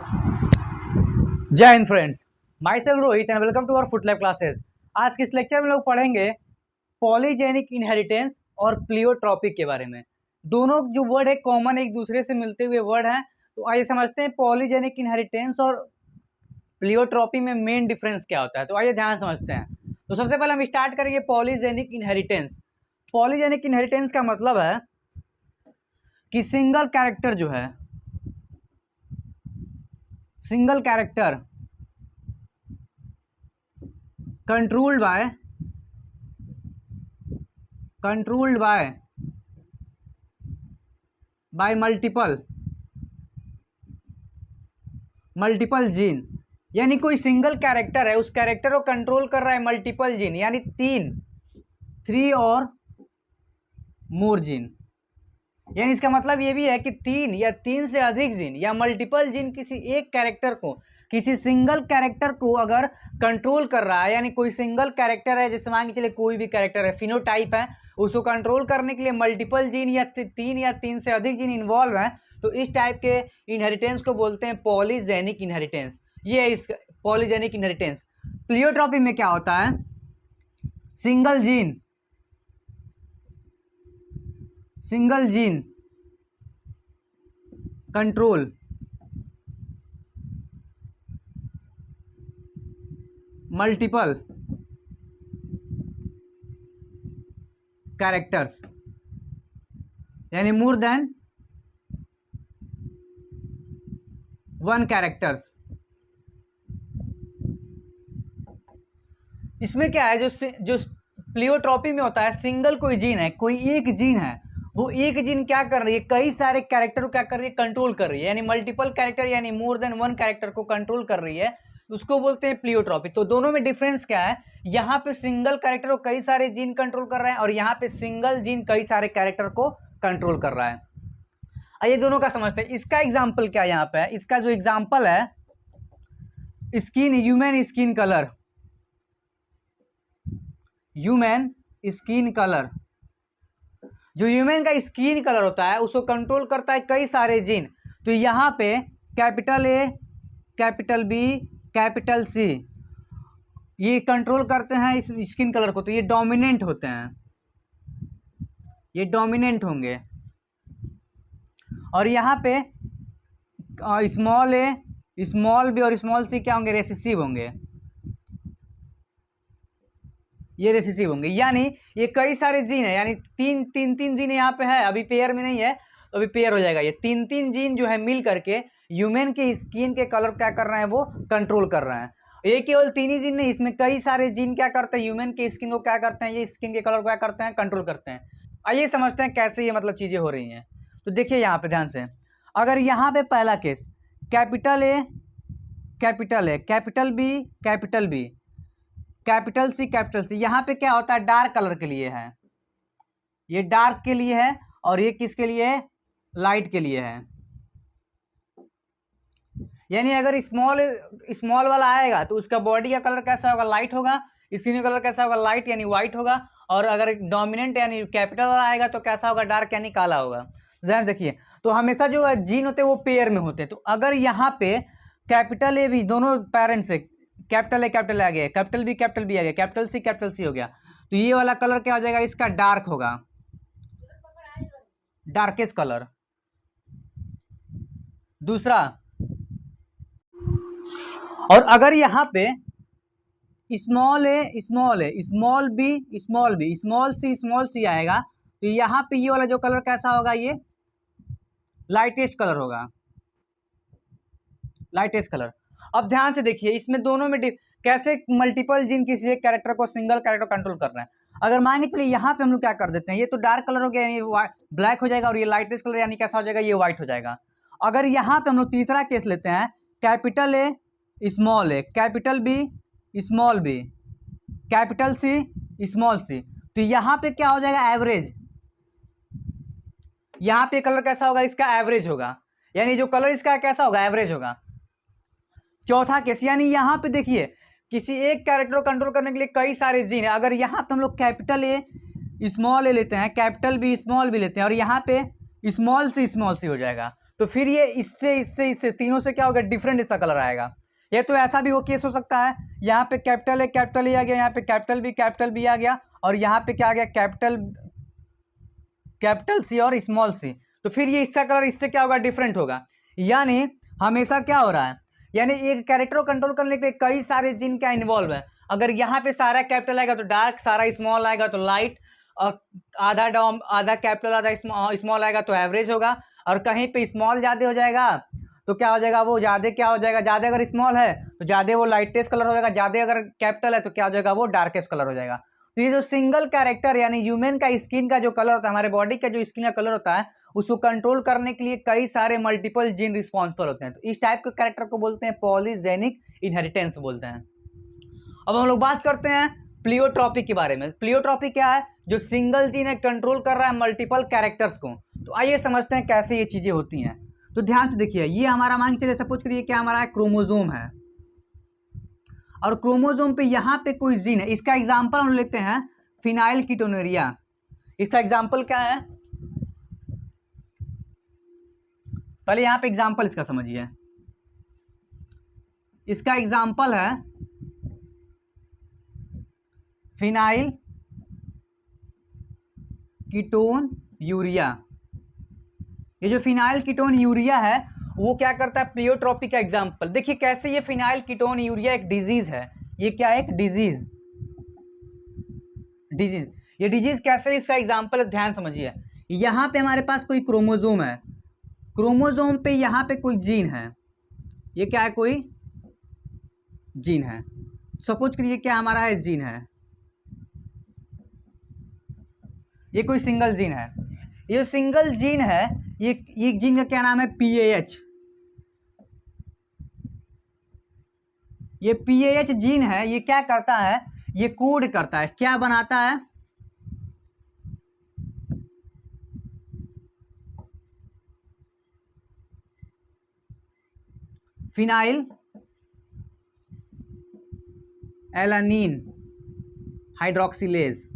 जय हिंद friends, myself Rohit and welcome to our foot lab classes. आज के इस लेक्चर में लोग पढ़ेंगे पॉलीजेनिक इनहेरिटेंस और प्लियोट्रॉपिक के बारे में। दोनों जो वर्ड है कॉमन, एक दूसरे से मिलते हुए वर्ड हैं। तो आइए समझते हैं पॉलीजेनिक इनहेरिटेंस और प्लियोट्रॉपी में मेन डिफरेंस क्या होता है। तो आइए ध्यान समझते हैं। तो सबसे पहले हम स्टार्ट करेंगे पॉलीजेनिक इनहेरिटेंस। पॉलीजेनिक इनहेरिटेंस का मतलब है कि सिंगल कैरेक्टर जो है, single character controlled by multiple gene. यानी कोई सिंगल कैरेक्टर है, उस कैरेक्टर को कंट्रोल कर रहा है मल्टीपल जीन, यानी थ्री और मोर जीन। यानी इसका मतलब ये भी है कि तीन या तीन से अधिक जीन या मल्टीपल जीन किसी एक कैरेक्टर को, किसी सिंगल कैरेक्टर को अगर कंट्रोल कर रहा है, यानी कोई सिंगल कैरेक्टर है, जैसे मान के चलिए कोई भी कैरेक्टर है, फिनोटाइप है, उसको कंट्रोल करने के लिए मल्टीपल जीन या तीन से अधिक जीन इन्वॉल्व हैं, तो इस टाइप के इनहेरिटेंस को बोलते हैं पॉलीजेनिक इनहेरिटेंस। ये है इस पॉलीजेनिक इनहेरिटेंस। प्लियोट्रॉपी में क्या होता है? Single gene control multiple characters, यानी मोर देन वन कैरेक्टर्स। इसमें क्या है, जो प्लियोट्रॉपी में होता है, सिंगल कोई जीन है, कोई एक जीन है, वो एक जीन क्या कर रही है, कई सारे कैरेक्टर को क्या कर रही है, कंट्रोल कर रही है, यानी मल्टीपल कैरेक्टर यानी मोर देन वन कैरेक्टर को कंट्रोल कर रही है, उसको बोलते हैं प्लियोट्रॉपी। तो दोनों में डिफरेंस क्या है? यहाँ पे सिंगल कैरेक्टर को कई सारे जीन कंट्रोल कर रहे हैं और यहाँ पे सिंगल जीन कई सारे कैरेक्टर को कंट्रोल कर रहा है। आइए दोनों का समझते हैं। इसका एग्जाम्पल क्या यहाँ पे है? इसका जो एग्जाम्पल है, ह्यूमन स्किन कलर। जो ह्यूमन का स्किन कलर होता है उसको कंट्रोल करता है कई सारे जीन। तो यहाँ पे capital A, capital B, capital C, ये कंट्रोल करते हैं इस स्किन कलर को, तो ये डोमिनेंट होते हैं, ये डोमिनेंट होंगे। और यहाँ पे स्मॉल ए, स्मॉल बी और स्मॉल सी क्या होंगे? रेसेसिव होंगे, ये रेसेसिव होंगे। यानी ये कई सारे जीन है, यानी तीन जीन यहाँ पे है, अभी पेयर में नहीं है, तो अभी पेयर हो जाएगा। ये तीन जीन जो है मिल करके ह्यूमन के स्किन के कलर क्या कर रहे हैं, वो कंट्रोल कर रहे हैं। ये केवल तीन ही जीन नहीं, इसमें कई सारे जीन क्या करते हैं, ह्यूमन के स्किन को क्या करते हैं, ये स्किन के कलर को क्या करते हैं, कंट्रोल करते हैं। आइए समझते हैं कैसे ये मतलब चीजें हो रही हैं। तो देखिए यहाँ पे ध्यान से, अगर यहाँ पे पहला case capital A, capital B, capital C, यहाँ पे क्या होता है, डार्क कलर के लिए है, ये डार्क के लिए है, और ये किसके लिए है, लाइट के लिए है। यानी अगर स्मॉल वाला आएगा तो उसका बॉडी का कलर कैसा होगा, लाइट होगा, स्किन का कलर कैसा होगा, लाइट यानी व्हाइट होगा। और अगर डोमिनेंट यानी कैपिटल वाला आएगा तो कैसा होगा, डार्क यानी काला होगा। ध्यान देखिए, तो हमेशा जो जीन होते हैं वो पेयर में होते हैं। तो अगर यहाँ पे कैपिटल ए भी, दोनों पेरेंट्स से कैपिटल ए आ गया, कैपिटल बी आ गया, कैपिटल सी हो गया, तो ये वाला कलर क्या हो जाएगा, इसका डार्क होगा, डार्केस्ट कलर। दूसरा, और अगर यहाँ पे स्मॉल ए, स्मॉल बी, स्मॉल सी आएगा, तो यहाँ पे ये वाला जो कलर कैसा होगा, ये लाइटेस्ट कलर होगा, लाइटेस्ट कलर। अब ध्यान से देखिए, इसमें दोनों में कैसे मल्टीपल जीन किसी एक कैरेक्टर को, सिंगल कैरेक्टर कंट्रोल कर रहे हैं। अगर मांगे चलिए यहाँ पे हम लोग क्या कर देते हैं, ये तो डार्क कलर हो गया यानी ब्लैक हो जाएगा, और ये लाइटेस्ट कलर यानी कैसा हो जाएगा, ये व्हाइट हो जाएगा। अगर यहाँ पे हम लोग तीसरा केस लेते हैं, capital A, small A, capital B, small B, capital C, small C, तो यहाँ पे क्या हो जाएगा, एवरेज। यहाँ पे कलर कैसा होगा, इसका एवरेज होगा, यानी जो कलर इसका कैसा होगा, एवरेज होगा। चौथा केस, यानी यहाँ पे देखिए, किसी एक कैरेक्टर को कंट्रोल करने के लिए कई सारे जीन है। अगर यहाँ पे हम लोग कैपिटल ए, स्मॉल ए लेते हैं, कैपिटल बी, स्मॉल बी लेते हैं, और यहाँ पे स्मॉल सी हो जाएगा, तो फिर ये इससे इससे इससे तीनों से क्या होगा, डिफरेंट इसका कलर आएगा। ये तो ऐसा भी वो केस हो सकता है, यहाँ पे कैपिटल है, कैपिटल ही आ गया, यहाँ पे कैपिटल भी आ गया, और यहाँ पे क्या आ गया, कैपिटल सी और स्मॉल सी। तो फिर ये इसका कलर इससे क्या होगा, डिफरेंट होगा। यानी हमेशा क्या हो रहा है, यानी एक कैरेक्टर को कंट्रोल करने के लिए कई सारे जिन क्या इन्वॉल्व है। अगर यहाँ पे सारा कैपिटल आएगा तो डार्क, सारा स्मॉल आएगा तो लाइट, और आधा कैपिटल आधा स्मॉल आएगा तो एवरेज होगा, और कहीं पे स्मॉल ज़्यादा हो जाएगा तो क्या हो जाएगा, वो ज़्यादा क्या हो जाएगा, ज़्यादा अगर स्मॉल है तो ज़्यादा वो लाइटेस्ट कलर हो जाएगा, ज़्यादा अगर कैपिटल है तो क्या हो जाएगा, वो डार्केस्ट कलर हो जाएगा। तो ये जो सिंगल कैरेक्टर यानी ह्यूमन का स्किन का जो कलर होता है, हमारे बॉडी का जो स्किन का कलर होता है, उसको कंट्रोल करने के लिए कई सारे मल्टीपल जीन रिस्पॉन्सिबल होते हैं। तो इस टाइप के कैरेक्टर को बोलते हैं पॉलीजेनिक इनहेरिटेंस बोलते हैं। अब हम लोग बात करते हैं प्लियोट्रॉपी के बारे में। प्लियोट्रॉपी क्या है, जो सिंगल जीन है कंट्रोल कर रहा है मल्टीपल कैरेक्टर्स को। तो आइए समझते हैं कैसे ये चीजें होती हैं। तो ध्यान से देखिए, ये हमारा मान के चलिए सपोज करिए क्या हमारा क्रोमोजोम है, और क्रोमोजोम पे यहाँ पे कोई जीन है। इसका एग्जाम्पल हम लेते हैं फिनाइल कीटोनुरिया। इसका एग्जाम्पल क्या है, पहले यहाँ पे एग्जाम्पल इसका समझिए। इसका एग्जाम्पल है फिनाइल कीटोन यूरिया। ये जो फिनाइल कीटोन यूरिया है वो क्या करता है, प्लियोट्रॉपी का एग्जाम्पल। देखिए कैसे ये फिनाइल कीटोन यूरिया एक डिजीज है। ये क्या है, एक डिजीज। ये डिजीज कैसे, इसका एग्जाम्पल ध्यान समझिए। यहाँ पे हमारे पास कोई क्रोमोजोम है, क्रोमोजोम पे यहाँ पे कोई जीन है। ये क्या है, कोई जीन है। सपोज करिए क्या हमारा है, जीन है, ये कोई सिंगल जीन है। ये सिंगल जीन है, ये जीन का क्या नाम है, PAH। ये PAH जीन है, ये क्या करता है, ये कोड करता है, क्या बनाता है, phenyl alanine hydroxylase.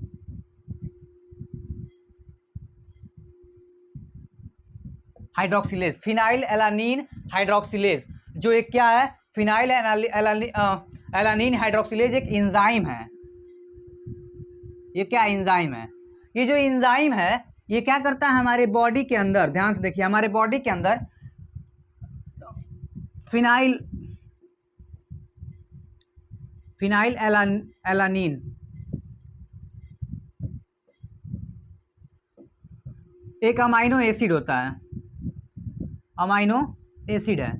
Phenyl alanine hydroxylase, जो एक क्या है, फिनाइल एलानीन हाइड्रोक्सिलेज एक एंजाइम है। ये क्या एंजाइम है, ये जो एंजाइम है ये क्या करता है हमारे बॉडी के अंदर, ध्यान से देखिए, हमारे बॉडी के अंदर फिनाइल एलानीन एक अमाइनो एसिड होता है, अमाइनो एसिड है।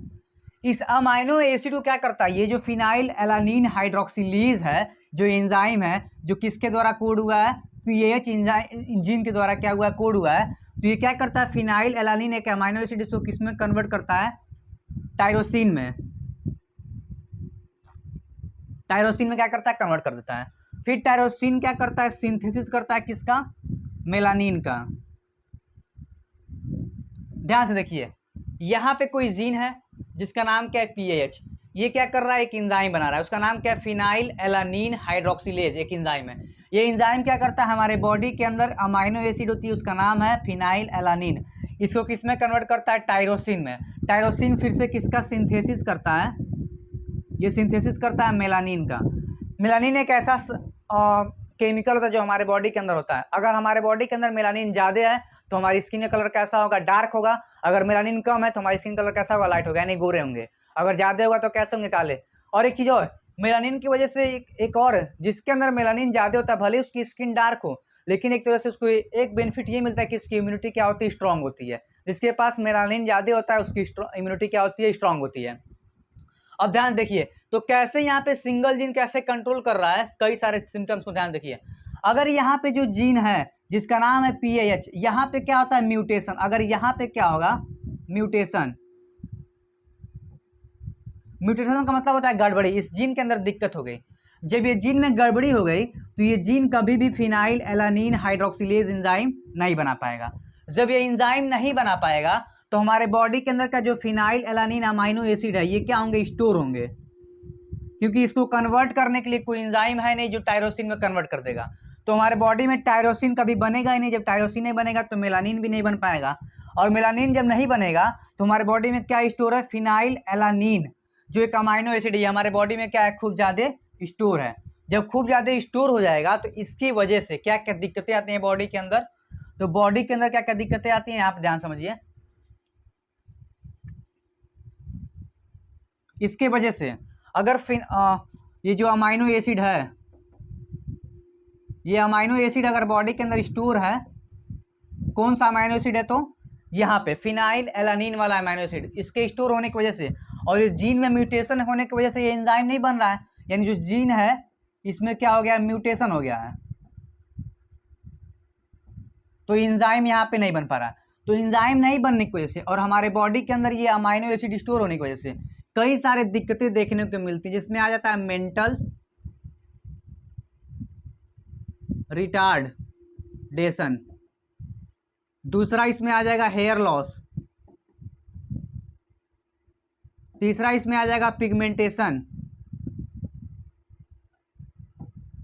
इस अमाइनो एसिड को क्या करता है, ये जो फिनाइल एलानीन हाइड्रोक्सिलेज है, जो एंजाइम है, जो किसके द्वारा कोड हुआ है, PAH जीन के द्वारा क्या हुआ है, कोड हुआ है। तो ये क्या करता है, फिनाइल एलानीन एक अमाइनो एसिड, इसको किस में कन्वर्ट करता है, टायरोसिन में। टायरोसिन में क्या करता है, कन्वर्ट कर देता है। फिर टायरोसिन क्या करता है, सिंथेसिस करता है किसका, मेलानिन का। ध्यान से देखिए, यहाँ पे कोई जीन है जिसका नाम क्या है, PAH। ये क्या कर रहा है, एक एंजाइम बना रहा है, उसका नाम क्या है, फिनाइल एलानीन हाइड्रोक्सिलेज एक एंजाइम है। ये एंजाइम क्या करता है, हमारे बॉडी के अंदर अमाइनो एसिड होती है, उसका नाम है फिनाइल एलानीन, इसको किस में कन्वर्ट करता है, टायरोसिन में। टायरोसिन फिर से किसका सिंथेसिस करता है, ये सिंथेसिस करता है मेलानिन का। मेलानिन एक ऐसा केमिकल होता है जो हमारे बॉडी के अंदर होता है। अगर हमारे बॉडी के अंदर मेलानिन ज़्यादा है तो हमारी स्किन का कलर कैसा होगा, डार्क होगा। अगर मेलानिन कम है तो हमारी स्किन कलर कैसा होगा, लाइट होगा, यानी गोरे होंगे। अगर ज़्यादा होगा तो कैसे होंगे, काले। और एक चीज़ और, मेलानिन की वजह से एक और, जिसके अंदर मेलानिन ज़्यादा होता है भले उसकी स्किन डार्क हो, लेकिन एक तरह से उसको एक बेनिफिट ये मिलता है कि उसकी इम्यूनिटी क्या होती है, स्ट्रांग होती है। जिसके पास मेलानिन ज़्यादा होता है उसकी इम्यूनिटी क्या होती है, स्ट्रांग होती है। अब ध्यान देखिए, तो कैसे यहाँ पे सिंगल जीन कैसे कंट्रोल कर रहा है कई सारे सिम्टम्स को। ध्यान देखिए, अगर यहाँ पे जो जीन है जिसका नाम है PAH, यहाँ पे क्या होता है, म्यूटेशन। अगर यहाँ पे क्या होगा, म्यूटेशन। म्यूटेशन का मतलब होता है गड़बड़ी, इस जीन के अंदर दिक्कत हो गई। जब ये जीन में गड़बड़ी हो गई तो ये जीन कभी भी फिनाइल एलानीन हाइड्रोक्सिलेज एंजाइम नहीं बना पाएगा। जब ये एंजाइम नहीं बना पाएगा तो हमारे बॉडी के अंदर का जो फिनाइल एलानीन अमाइनो एसिड है ये क्या होंगे, स्टोर होंगे, क्योंकि इसको कन्वर्ट करने के लिए कोई एंजाइम है नहीं जो टायरोसिन में कन्वर्ट कर देगा। तो हमारे बॉडी में टायरोसिन कभी बनेगा ही नहीं। जब टायरोसिन नहीं बनेगा तो मेलानिन भी नहीं बन पाएगा। और मेलानिन जब नहीं बनेगा तो हमारे बॉडी में क्या स्टोर है, फिनाइल एलानिन, जो एक अमाइनो एसिड है, हमारे बॉडी में क्या है, खूब ज़्यादा स्टोर है। जब खूब ज़्यादा स्टोर हो जाएगा तो इसकी वजह से क्या क्या दिक्कतें आती हैं बॉडी के अंदर, तो बॉडी के अंदर क्या क्या दिक्कतें आती हैं, आप ध्यान समझिए। इसके वजह से अगर ये जो अमाइनो एसिड है, ये अमाइनो एसिड अगर बॉडी के अंदर स्टोर है, कौन सा अमाइनो एसिड है, तो यहाँ पे फिनाइल एलानिन वाला अमाइनो एसिड, इसके स्टोर होने की वजह से और ये जीन में म्यूटेशन होने की वजह से ये एंजाइम नहीं बन रहा है, यानी जो जीन है इसमें क्या हो गया, म्यूटेशन हो गया है, तो एंजाइम यहाँ पे नहीं बन पा रहा है। तो एंजाइम नहीं बनने की वजह से और हमारे बॉडी के अंदर ये अमाइनो एसिड स्टोर होने की वजह से कई सारे दिक्कतें देखने को मिलती हैं, जिसमें आ जाता है मेंटल रिटार्डेशन, दूसरा इसमें आ जाएगा हेयर लॉस, तीसरा इसमें आ जाएगा पिगमेंटेशन,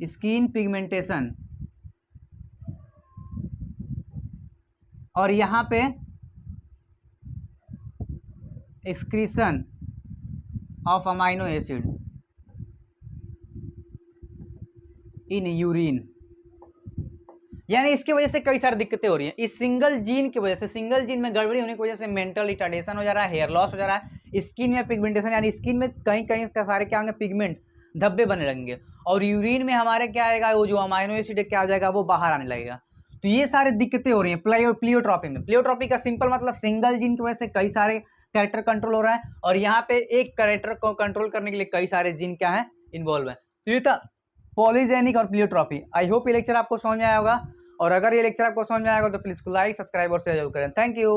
स्किन पिगमेंटेशन, और यहाँ पे excretion of amino acid in urine, यानी इसकी वजह से कई सारी दिक्कतें हो रही हैं। इस सिंगल जीन की वजह से, सिंगल जीन में गड़बड़ी होने की वजह से मेंटल रिटार्डेशन हो जा रहा है, हेयर लॉस हो जा रहा है, स्किन में पिगमेंटेशन, यानी स्किन में कहीं कहीं का सारे क्या होंगे, पिगमेंट धब्बे बने लगेंगे, और यूरिन में हमारे क्या आएगा, वो जो अमाइनो एसिड क्या हो जाएगा, वो बाहर आने लगेगा। तो ये सारी दिक्कतें हो रही हैं प्लियोट्रॉपी में। प्लियोट्रॉपी का सिंपल मतलब सिंगल जीन की वजह से कई सारे कैरेक्टर कंट्रोल हो रहा है, और यहाँ पे एक कैरेक्टर को कंट्रोल करने के लिए कई सारे जीन क्या है, इन्वॉल्व है। तो ये था पॉलीजेनिक और प्लियोट्रॉपी। आई होप ये लेक्चर आपको समझ में आया होगा, और अगर ये लेक्चर आपको समझ में आएगा तो प्लीज लाइक, सब्सक्राइब और शेयर जरूर करें। Thank you.